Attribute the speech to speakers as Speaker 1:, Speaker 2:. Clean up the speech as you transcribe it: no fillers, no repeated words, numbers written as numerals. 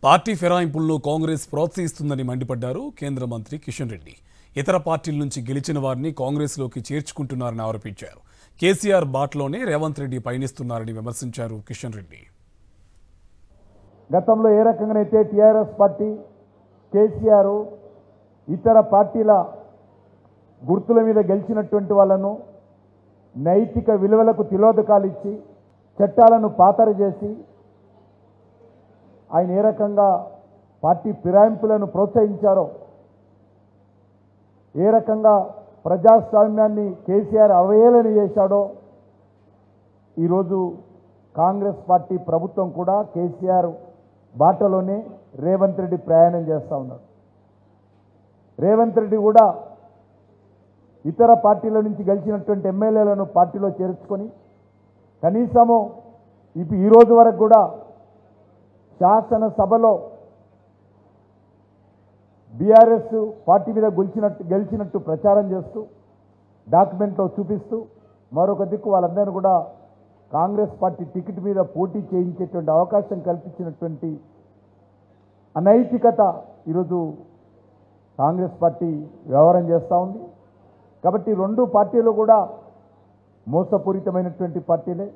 Speaker 1: Party ఫిరాయింపుల్లో Congress ప్రోత్సహిస్తుందని మండిపడ్డారు కేంద్ర మంత్రి కిషన్ రెడ్డి. ఇతర పార్టీల నుంచి గెలిచిన వారిని కాంగ్రెస్లోకి చేర్చుకుంటున్నారని ఆరోపించారు. కేసీఆర్ బాటలోనే రేవంత్ రెడ్డి పయనిస్తున్నారని విమర్శించారు కిషన్ రెడ్డి.
Speaker 2: గతంలో ఏ రకంగానైతే టీఆర్ఎస్ పార్టీ కేసీఆర్ ఇతర పార్టీల గుర్తుల మీద గెలిచినటువంటి వాళ్ళను నైతిక విలువలకు తిలోదకాలు ఇచ్చి చట్టాలను పాతరు చేసి ఆయన ఏ రకంగా పార్టీ ఫిరాయింపులను ప్రోత్సహించారో, ఏ రకంగా ప్రజాస్వామ్యాన్ని కేసీఆర్ అవహేళన చేశాడో, ఈరోజు కాంగ్రెస్ పార్టీ ప్రభుత్వం కూడా కేసీఆర్ బాటలోనే రేవంత్ రెడ్డి ప్రయాణం చేస్తూ ఉన్నాడు. రేవంత్ రెడ్డి కూడా ఇతర పార్టీల నుంచి గెలిచినటువంటి ఎమ్మెల్యేలను పార్టీలో చేర్చుకొని కనీసము ఈ రోజు వరకు కూడా శాసనసభలో బీఆర్ఎస్ పార్టీ మీద గెలిచినట్టు ప్రచారం చేస్తూ డాక్యుమెంట్లో చూపిస్తూ మరొక దిక్కు వాళ్ళందరినీ కూడా కాంగ్రెస్ పార్టీ టికెట్ మీద పోటీ చేయించేటువంటి అవకాశం కల్పించినటువంటి అనైతికత ఈరోజు కాంగ్రెస్ పార్టీ వ్యవహారం చేస్తూ ఉంది. కాబట్టి రెండు పార్టీలు కూడా మోసపూరితమైనటువంటి పార్టీలే.